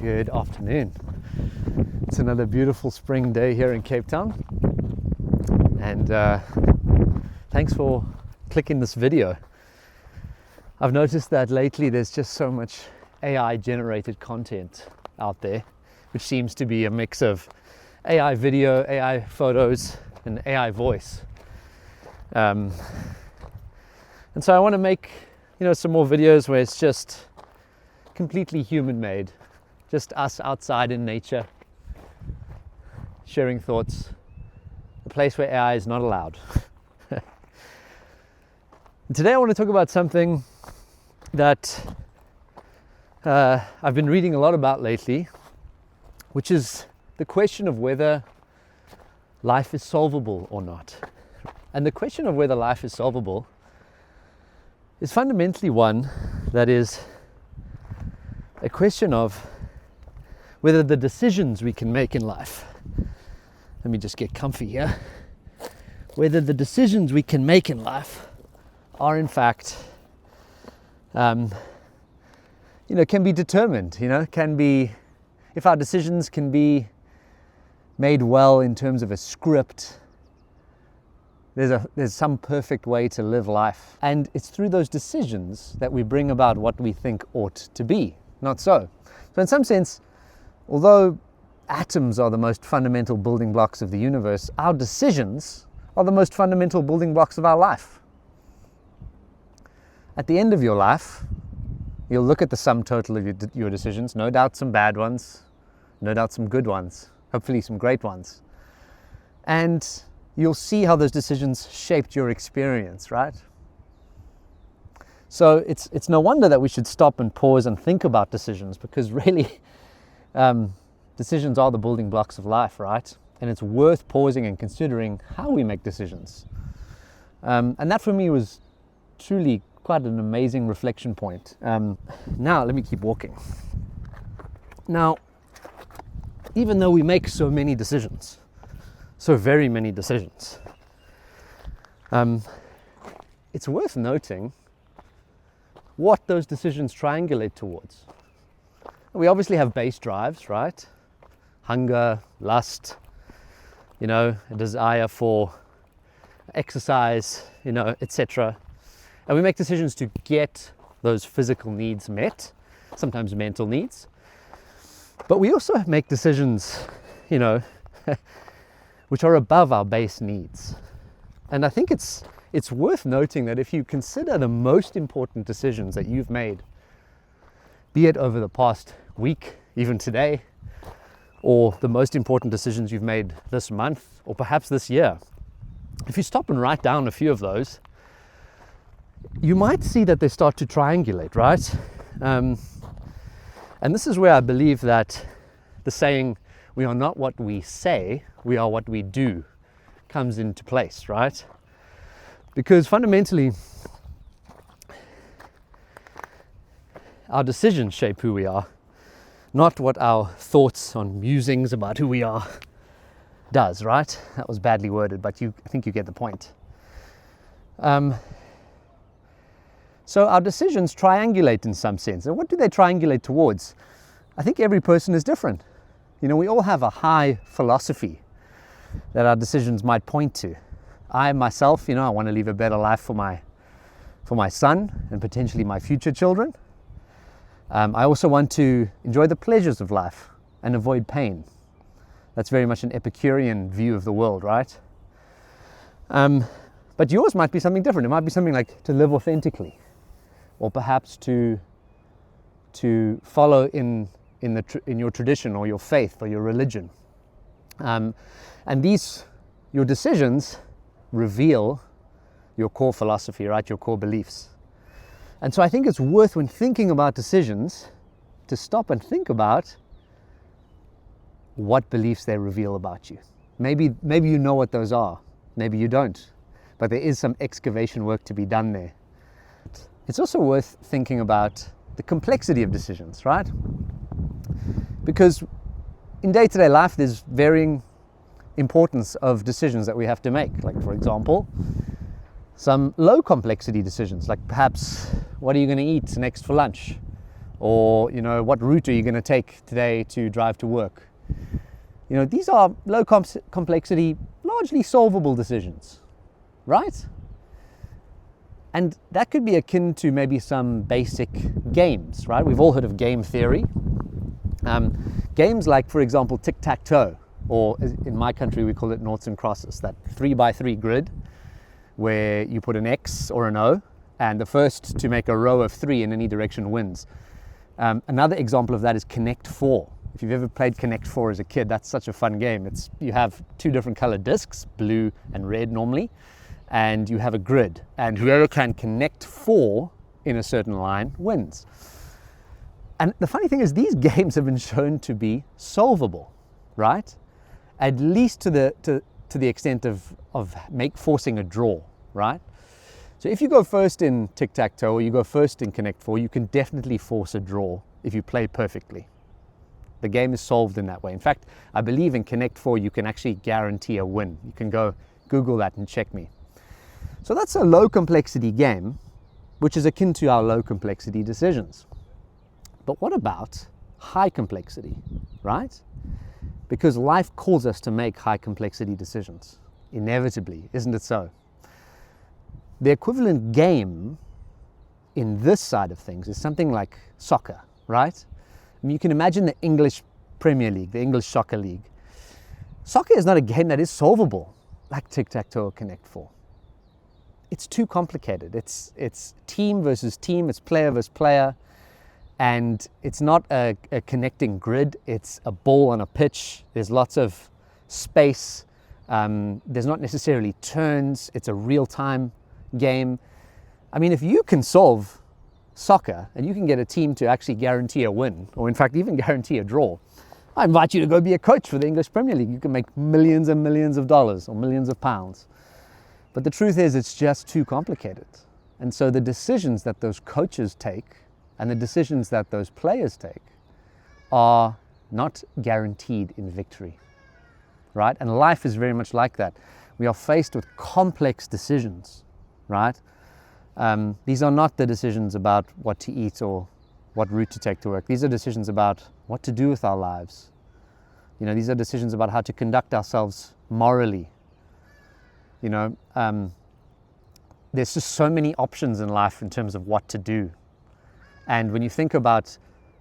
Good afternoon. It's another beautiful spring day here in Cape Town, and thanks for clicking this video. I've noticed that lately there's just so much AI generated content out there, which seems to be a mix of AI video, AI photos, and AI voice. And so I want to make some more videos where it's just completely human made, just us outside in nature, sharing thoughts, a place where AI is not allowed. Today I want to talk about something that I've been reading a lot about lately, which is the question of whether life is solvable or not. And the question of whether life is solvable is fundamentally one that is a question of whether the decisions we can make in life, let me just get comfy here, whether the decisions we can make in life are in fact, can be determined, can be, if our decisions can be made well in terms of a script, there's some perfect way to live life. And it's through those decisions that we bring about what we think ought to be, not so. So in some sense, although atoms are the most fundamental building blocks of the universe, our decisions are the most fundamental building blocks of our life. At the end of your life, you'll look at the sum total of your decisions, no doubt some bad ones, no doubt some good ones, hopefully some great ones. And you'll see how those decisions shaped your experience, right? So it's no wonder that we should stop and pause and think about decisions, because really, decisions are the building blocks of life, right? And it's worth pausing and considering how we make decisions. And that for me was truly quite an amazing reflection point. Now, let me keep walking. Now, even though we make so many decisions, so very many decisions, it's worth noting what those decisions triangulate towards. We obviously have base drives, right? Hunger, lust, a desire for exercise, etc. And we make decisions to get those physical needs met, sometimes mental needs. But we also make decisions, which are above our base needs. And I think it's worth noting that if you consider the most important decisions that you've made, be it over the past week, even today, or the most important decisions you've made this month, or perhaps this year, if you stop and write down a few of those, you might see that they start to triangulate, right? And this is where I believe that the saying, "we are not what we say, we are what we do," comes into place, right? Because fundamentally, our decisions shape who we are, not what our thoughts on musings about who we are does, right? That was badly worded, but I think you get the point. So our decisions triangulate in some sense. And what do they triangulate towards? I think every person is different. We all have a high philosophy that our decisions might point to. I myself, I want to leave a better life for my son and potentially my future children. I also want to enjoy the pleasures of life and avoid pain. That's very much an Epicurean view of the world, right? But yours might be something different. It might be something like to live authentically, or perhaps to follow in your tradition or your faith or your religion. And your decisions reveal your core philosophy, right? Your core beliefs. And so I think it's worth, when thinking about decisions, to stop and think about what beliefs they reveal about you. Maybe you know what those are. Maybe you don't. But there is some excavation work to be done there. It's also worth thinking about the complexity of decisions, right? Because in day-to-day life, there's varying importance of decisions that we have to make. Like, for example, some low complexity decisions, like perhaps what are you going to eat next for lunch? Or, what route are you going to take today to drive to work? These are low complexity, largely solvable decisions, right? And that could be akin to maybe some basic games, right? We've all heard of game theory. Games like, for example, tic-tac-toe, or in my country we call it noughts and crosses, that 3x3 grid where you put an X or an O, and the first to make a row of 3 in any direction wins. Another example of that is Connect 4. If you've ever played Connect 4 as a kid, that's such a fun game. You have 2 different colored discs, blue and red normally, and you have a grid, and whoever can connect 4 in a certain line wins. And the funny thing is, these games have been shown to be solvable, right? At least to the extent of forcing a draw, right? So if you go first in tic-tac-toe or you go first in Connect 4, you can definitely force a draw if you play perfectly. The game is solved in that way. In fact, I believe in Connect 4 you can actually guarantee a win. You can go Google that and check me. So that's a low complexity game, which is akin to our low complexity decisions. But what about high complexity, right? Because life calls us to make high complexity decisions, inevitably, isn't it so? The equivalent game in this side of things is something like soccer, right? I mean, you can imagine the English Premier League, the English Soccer League. Soccer is not a game that is solvable like tic-tac-toe or Connect 4. It's too complicated. It's team versus team, it's player versus player, and it's not a connecting grid, it's a ball on a pitch. There's lots of space. There's not necessarily turns. It's a real-time game. I mean, if you can solve soccer and you can get a team to actually guarantee a win, or in fact even guarantee a draw, I invite you to go be a coach for the English Premier League. You can make millions and millions of dollars or millions of pounds. But the truth is, it's just too complicated. And so the decisions that those coaches take and the decisions that those players take are not guaranteed in victory, right? And life is very much like that. We are faced with complex decisions, right? These are not the decisions about what to eat or what route to take to work. These are decisions about what to do with our lives. These are decisions about how to conduct ourselves morally. There's just so many options in life in terms of what to do. And when you think about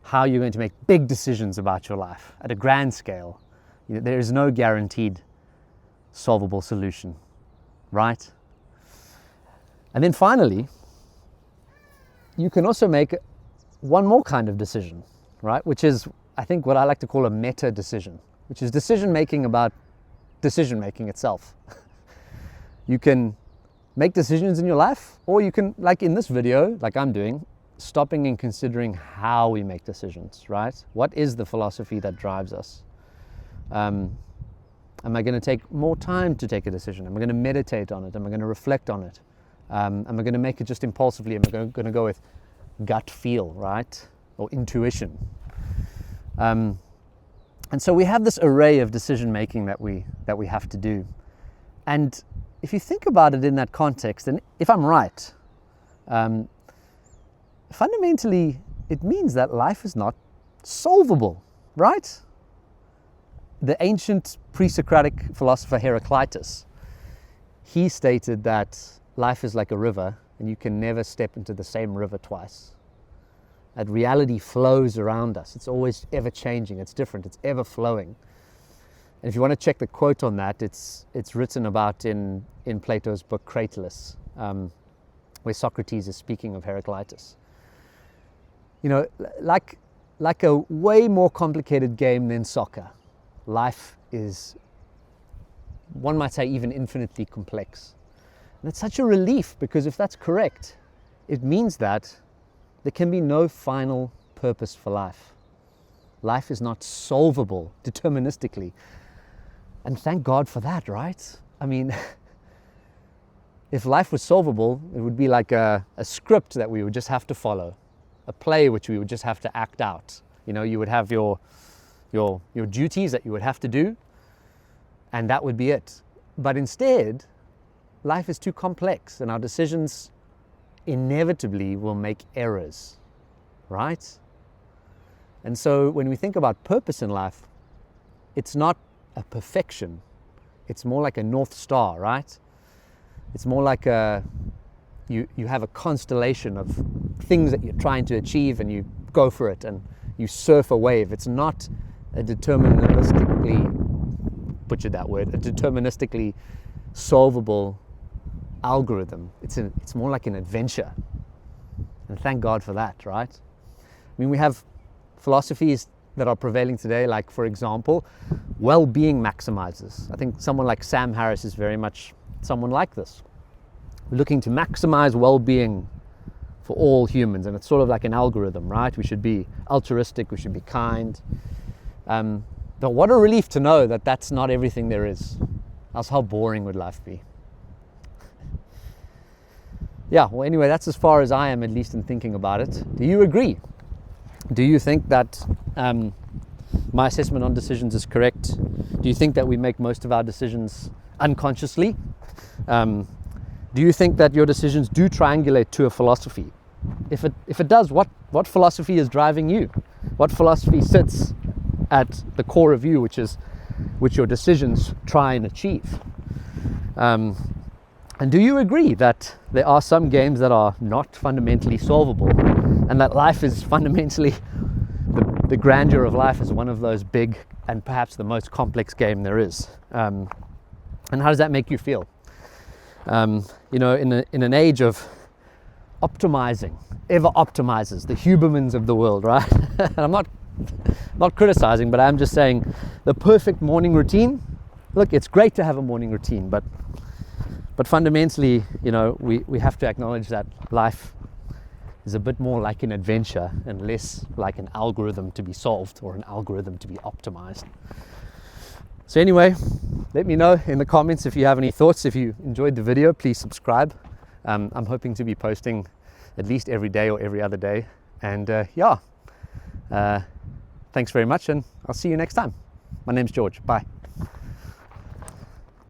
how you're going to make big decisions about your life at a grand scale, there is no guaranteed solvable solution, right? And then finally, you can also make one more kind of decision, right? Which is, I think, what I like to call a meta decision, which is decision making about decision making itself. You can make decisions in your life, or you can, like in this video, like I'm doing, stopping and considering how we make decisions, right? What is the philosophy that drives us? Am I going to take more time to take a decision? Am I going to meditate on it? Am I going to reflect on it? Am I going to make it just impulsively? Am I going to go with gut feel, right? Or intuition? And so we have this array of decision making that we have to do. And if you think about it in that context, and if I'm right, fundamentally it means that life is not solvable, right? The ancient pre-Socratic philosopher Heraclitus, he stated that life is like a river and you can never step into the same river twice. That reality flows around us. It's always ever changing. It's different. It's ever flowing. And if you want to check the quote on that, it's written about in Plato's book Cratylus, where Socrates is speaking of Heraclitus. Like a way more complicated game than soccer, life is, one might say, even infinitely complex. And it's such a relief, because if that's correct, it means that there can be no final purpose for life. Life is not solvable deterministically. And thank God for that, right? I mean, if life was solvable, it would be like a script that we would just have to follow, a play which we would just have to act out. You would have your duties that you would have to do, and that would be it. But instead, life is too complex, and our decisions inevitably will make errors, right? And so when we think about purpose in life, it's not a perfection. It's more like a North Star, right? It's more like you have a constellation of things that you're trying to achieve, and you go for it and you surf a wave. It's not a deterministically, butchered that word, a deterministically solvable algorithm. It's more like an adventure. And thank God for that, right? I mean, we have philosophies that are prevailing today, like, for example, well-being maximizers. I think someone like Sam Harris is very much someone like this. We're looking to maximize well-being for all humans, and it's sort of like an algorithm, right? We should be altruistic, we should be kind. But what a relief to know that that's not everything there is. Else how boring would life be? Yeah, well, anyway, that's as far as I am, at least in thinking about it. Do you agree? Do you think that my assessment on decisions is correct? Do you think that we make most of our decisions unconsciously? Do you think that your decisions do triangulate to a philosophy? If it does, what philosophy is driving you? What philosophy sits at the core of you, which your decisions try and achieve? And do you agree that there are some games that are not fundamentally solvable, and that life is fundamentally, the grandeur of life is one of those big and perhaps the most complex game there is? And how does that make you feel? You know, in an age of optimizing, ever optimizers, the Hubermans of the world, right? And I'm not criticizing, but I'm just saying the perfect morning routine. Look, it's great to have a morning routine, but fundamentally, you know, we have to acknowledge that life is a bit more like an adventure and less like an algorithm to be solved or an algorithm to be optimized. So anyway, let me know in the comments if you have any thoughts. If you enjoyed the video, please subscribe. I'm hoping to be posting at least every day or every other day. And thanks very much, and I'll see you next time. My name's George. Bye.